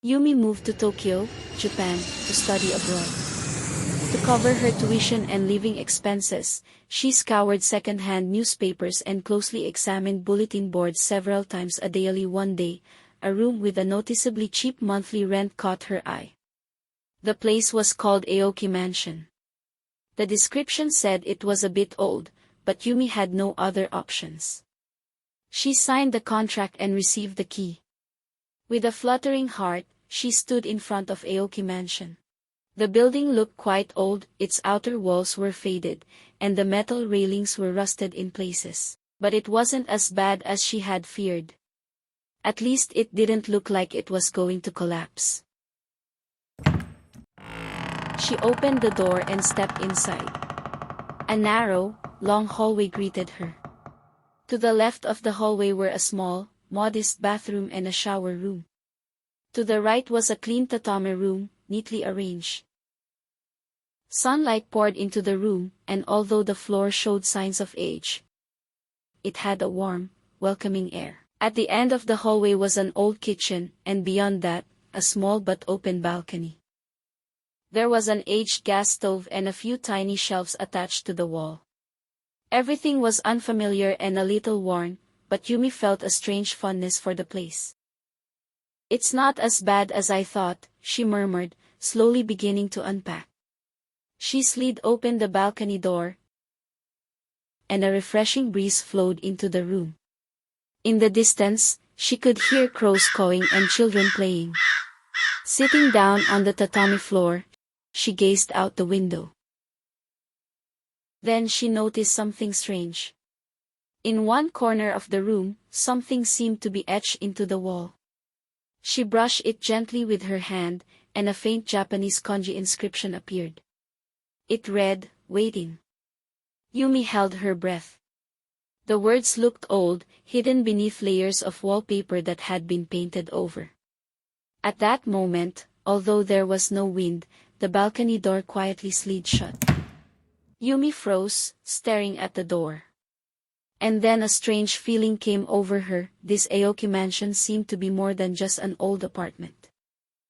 Yumi moved to Tokyo, Japan, to study abroad. To cover her tuition and living expenses, she scoured second-hand newspapers and closely examined bulletin boards several times a day. One day, a room with a noticeably cheap monthly rent caught her eye. The place was called Aoki Mansion. The description said it was a bit old, but Yumi had no other options. She signed the contract and received the key. With a fluttering heart, she stood in front of Aoki Mansion. The building looked quite old, its outer walls were faded, and the metal railings were rusted in places. But it wasn't as bad as she had feared. At least it didn't look like it was going to collapse. She opened the door and stepped inside. A narrow, long hallway greeted her. To the left of the hallway were a small, modest bathroom and a shower room. To the right was a clean tatami room, neatly arranged. Sunlight poured into the room, and although the floor showed signs of age, it had a warm, welcoming air. At the end of the hallway was an old kitchen, and beyond that, a small but open balcony. There was an aged gas stove and a few tiny shelves attached to the wall. Everything was unfamiliar and a little worn, but Yumi felt a strange fondness for the place. "It's not as bad as I thought," she murmured, slowly beginning to unpack. She slid open the balcony door, and a refreshing breeze flowed into the room. In the distance, she could hear crows cawing and children playing. Sitting down on the tatami floor, she gazed out the window. Then she noticed something strange. In one corner of the room, something seemed to be etched into the wall. She brushed it gently with her hand, and a faint Japanese kanji inscription appeared. It read, "Waiting." Yumi held her breath. The words looked old, hidden beneath layers of wallpaper that had been painted over. At that moment, although there was no wind, the balcony door quietly slid shut. Yumi froze, staring at the door. And then a strange feeling came over her. This Aoki mansion seemed to be more than just an old apartment.